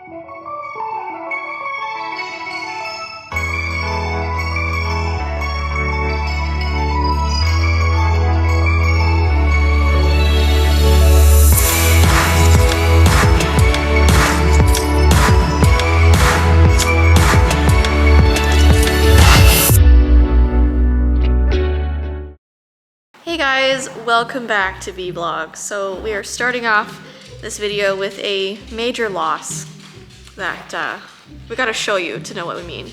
Hey guys, welcome back to Vee Vlog. So we are starting off this video with a major loss that we gotta show you to know what we mean.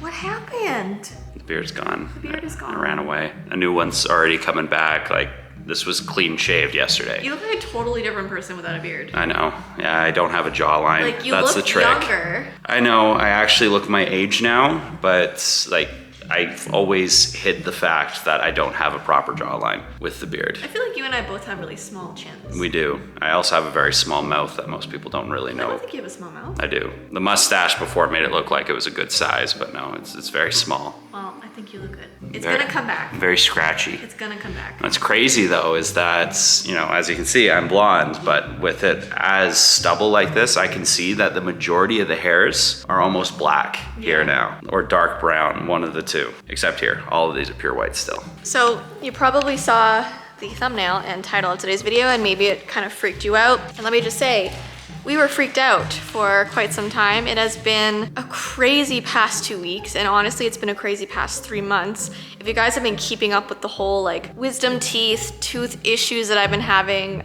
What happened? The beard's gone. The beard is gone. It ran away. A new one's already coming back. Like, this was clean shaved yesterday. You look like a totally different person without a beard. I know. Yeah, I don't have a jawline. Like, you That's look the trick. younger. I know. I actually look my age now, but like, I've always hid the fact that I don't have a proper jawline with the beard. I feel like you and I both have really small chins. We do. I also have a very small mouth that most people don't really know. I don't think you have a small mouth. I do. The mustache before made it look like it was a good size, but no, it's very small. Well, I think you look good. It's gonna come back. Very scratchy. It's gonna come back. What's crazy though is that, you know, as you can see, I'm blonde, but with it as stubble like this, I can see that the majority of the hairs are almost black here now, or dark brown, one of the two. Except here, all of these are pure white still. So you probably saw the thumbnail and title of today's video, and maybe it kind of freaked you out. And let me just say, we were freaked out for quite some time. It has been a crazy past 2 weeks, and honestly, it's been a crazy past 3 months. If you guys have been keeping up with the whole like wisdom teeth, tooth issues that I've been having,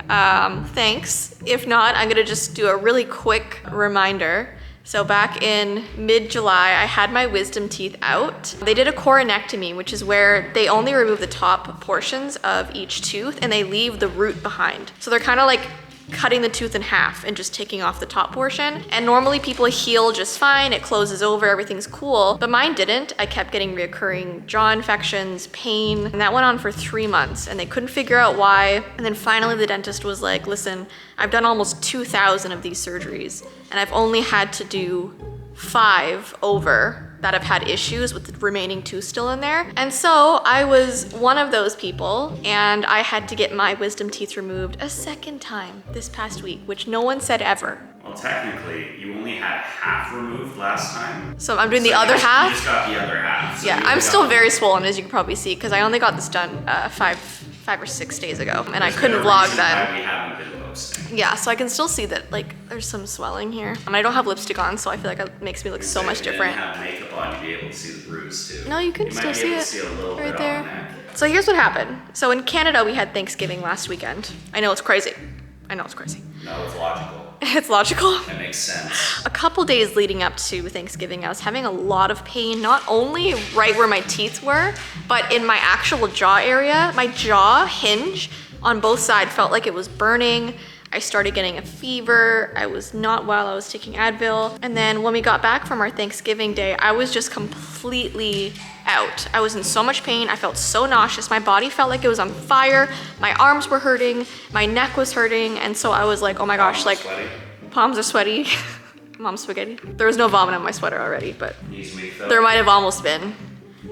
thanks. If not, I'm gonna just do a really quick reminder. So back in mid-July, I had my wisdom teeth out. They did a coronectomy, which is where they only remove the top portions of each tooth and they leave the root behind. So they're kind of like cutting the tooth in half and just taking off the top portion. And normally people heal just fine, it closes over, everything's cool, but mine didn't. I kept getting reoccurring jaw infections, pain, and that went on for 3 months and they couldn't figure out why. And then finally the dentist was like, listen, I've done almost 2,000 of these surgeries and I've only had to do 5 over that have had issues with the remaining 2 still in there. And so I was one of those people and I had to get my wisdom teeth removed a second time this past week, which no one said ever. Well, technically, you only had half removed last time. So I'm doing the other half? You just got the other half. So yeah, I'm still very swollen, as you can probably see, because I only got this done 5 or 6 days ago, and I couldn't vlog then. We haven't been posting. Yeah, so I can still see that like there's some swelling here. I don't have lipstick on, so I feel like it makes me look so much different. If you didn't have makeup on, you'd be able to see the bruise too. No, you can still see it right there. On the neck. So here's what happened. So in Canada, we had Thanksgiving last weekend. I know it's crazy. I know it's crazy. No, it's logical. It's logical. It makes sense. A couple days leading up to Thanksgiving, I was having a lot of pain, not only right where my teeth were, but in my actual jaw area. My jaw hinge on both sides felt like it was burning. I started getting a fever. I was not well. I was taking Advil. And then when we got back from our Thanksgiving day, I was just completely out. I was in so much pain. I felt so nauseous. My body felt like it was on fire. My arms were hurting. My neck was hurting. And so I was like, oh my gosh, like palms are sweaty. Mom's spaghetti. There was no vomit on my sweater already, but there might have almost been.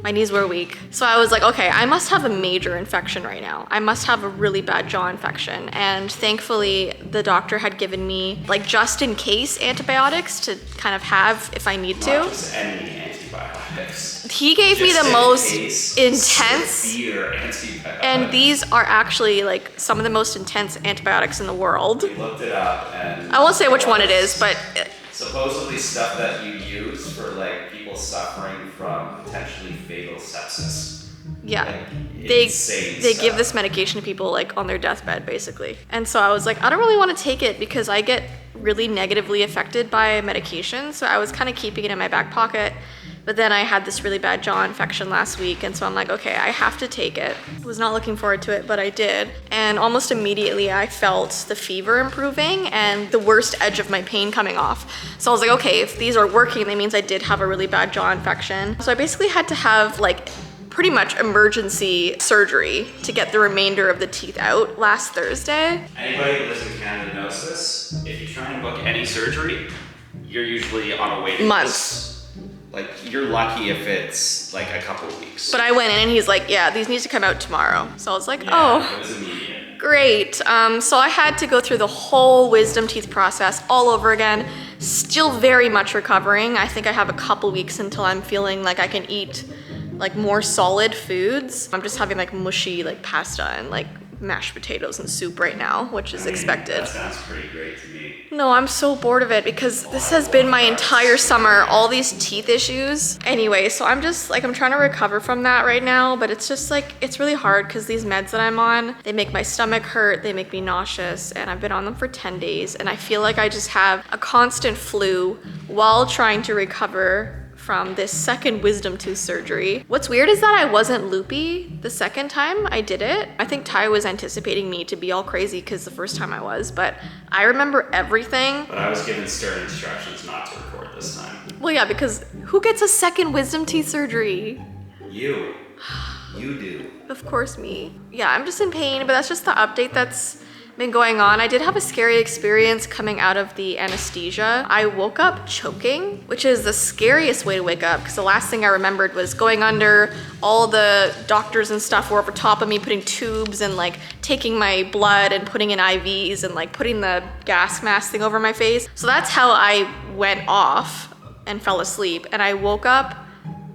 My knees were weak. So I was like, okay, I must have a major infection right now. I must have a really bad jaw infection. And thankfully, the doctor had given me like just in case antibiotics to kind of have if I need to. Not just any antibiotics. He gave me the most intense, severe antibiotics. and these are actually like some of the most intense antibiotics in the world. We looked it up and I won't say which one it is, but supposedly stuff that you use for like people suffering from potentially fatal sepsis. yeah, Like, they insane give stuff. this medication to people like on their deathbed basically. And so I was like, I don't really want to take it because I get really negatively affected by medication. So I was kind of keeping it in my back pocket. But then I had this really bad jaw infection last week, and so I'm like, okay, I have to take it. Was not looking forward to it, but I did. And almost immediately I felt the fever improving and the worst edge of my pain coming off. So I was like, okay, if these are working, that means I did have a really bad jaw infection. So I basically had to have like pretty much emergency surgery to get the remainder of the teeth out last Thursday. Anybody who lives in Canada knows this. If you try and book any surgery, you're usually on a waiting Months. list. Like, you're lucky if it's like a couple of weeks. But I went in and he's like, yeah, these need to come out tomorrow. So I was like, Yeah, oh, it was immediate. Great. So I had to go through the whole wisdom teeth process all over again. Still very much recovering. I think I have a couple weeks until I'm feeling like I can eat like more solid foods. I'm just having like mushy like pasta and like mashed potatoes and soup right now, which is expected. That sounds pretty great to me. No, I'm so bored of it because this has been my entire summer, all these teeth issues. Anyway, so I'm just like, I'm trying to recover from that right now, but it's just like, it's really hard because these meds that I'm on, they make my stomach hurt, they make me nauseous, and I've been on them for 10 days, and I feel like I just have a constant flu while trying to recover from this second wisdom tooth surgery. What's weird is that I wasn't loopy the second time I did it. I think Ty was anticipating me to be all crazy because the first time I was, but I remember everything. But I was given stern instructions not to record this time. Well, yeah, because who gets a second wisdom teeth surgery? You. You do. Of course me. Yeah, I'm just in pain, but that's just the update that's been going on. I did have a scary experience coming out of the anesthesia. I woke up choking, which is the scariest way to wake up because the last thing I remembered was going under. All the doctors and stuff were over top of me putting tubes and like taking my blood and putting in IVs and like putting the gas mask thing over my face. So that's how I went off and fell asleep, and I woke up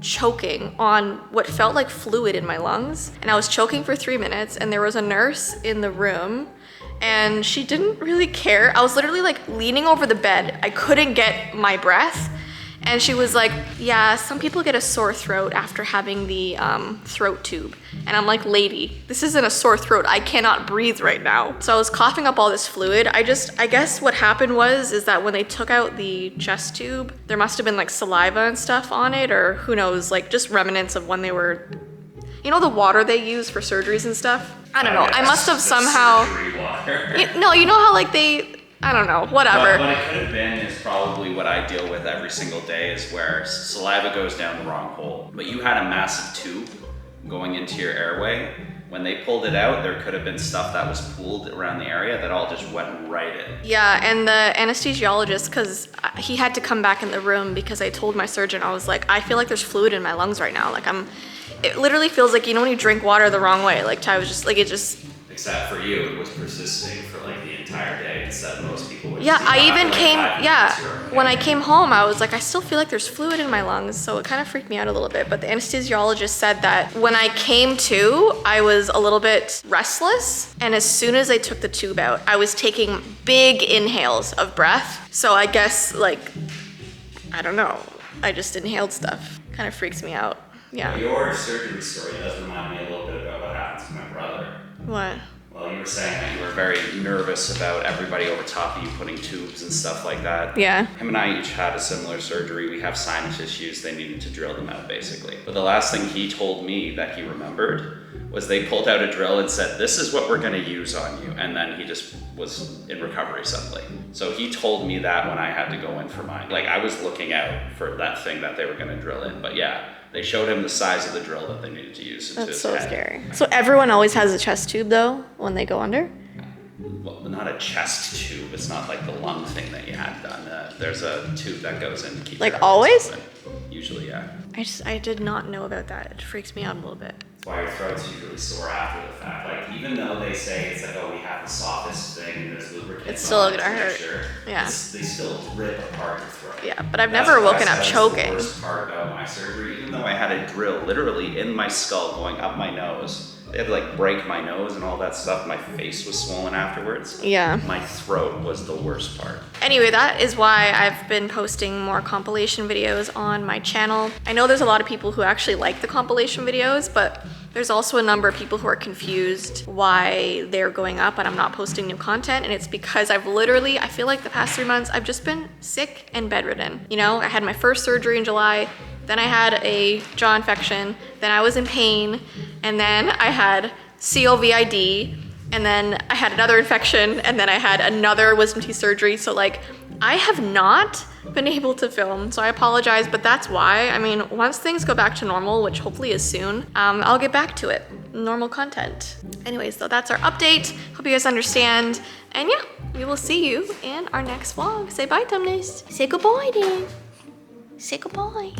choking on what felt like fluid in my lungs, and I was choking for 3 minutes, and there was a nurse in the room and she didn't really care. I was literally like leaning over the bed. I couldn't get my breath. And she was like, yeah, some people get a sore throat after having the throat tube. And I'm like, lady, this isn't a sore throat. I cannot breathe right now. So I was coughing up all this fluid. I guess what happened is that when they took out the chest tube, there must have been like saliva and stuff on it, or who knows, like just remnants of when they were, you know, the water they use for surgeries and stuff? I don't know. I must have somehow. Surgery water. No, you know how like I don't know, whatever. What it could have been is probably what I deal with every single day, is where saliva goes down the wrong hole. But you had a massive tube going into your airway. When they pulled it out, there could have been stuff that was pooled around the area that all just went right in. Yeah, and the anesthesiologist, because he had to come back in the room because I told my surgeon, I was like, I feel like there's fluid in my lungs right now. Like it literally feels like, you know when you drink water the wrong way? Like Ty was just, like it just. Except for you, it was persisting for like the entire day instead of most people would. Yeah, I even came, when I came home, I was like, I still feel like there's fluid in my lungs, so it kind of freaked me out a little bit. But the anesthesiologist said that when I came to, I was a little bit restless, and as soon as I took the tube out, I was taking big inhales of breath. So I guess, like, I don't know, I just inhaled stuff. Kind of freaks me out. Yeah. Well, your surgery story does remind me a little bit about what happened to my brother. What? Well, you were saying that you were very nervous about everybody over top of you putting tubes and stuff like that. Yeah. Him and I each had a similar surgery. We have sinus issues. They needed to drill them out, basically. But the last thing he told me that he remembered was they pulled out a drill and said, this is what we're going to use on you. And then he just was in recovery suddenly. So he told me that when I had to go in for mine. Like, I was looking out for that thing that they were going to drill in. But yeah, they showed him the size of the drill that they needed to use into his head. That's so scary. So everyone always has a chest tube though when they go under? Well, not a chest tube. It's not like the lung thing that you had done. There's a tube that goes in to keep like your always? open. Usually, yeah. I did not know about that. It freaks me out a little bit. That's why your throat's usually sore after the fact. Like, even though they say it's like, oh, we have the softest thing and there's lubricant. It's still gonna hurt. Sure, Yeah. they still rip apart your throat. Yeah, but I've never woken up choking. That's the worst part about my surgery. Even though I had a drill literally in my skull going up my nose, they had to like break my nose and all that stuff. My face was swollen afterwards. Yeah. My throat was the worst part. Anyway, that is why I've been posting more compilation videos on my channel. I know there's a lot of people who actually like the compilation videos, but there's also a number of people who are confused why they're going up and I'm not posting new content. And it's because I feel like the past 3 months, I've just been sick and bedridden. You know, I had my first surgery in July, then I had a jaw infection, then I was in pain, and then I had COVID, and then I had another infection, and then I had another wisdom teeth surgery. So like, I have not been able to film, so I apologize, but that's why. I mean, once things go back to normal, which hopefully is soon, I'll get back to it. Normal content. Anyways, so that's our update. Hope you guys understand. And yeah, we will see you in our next vlog. Say bye, Tumnus. Say goodbye, Dan. Say goodbye.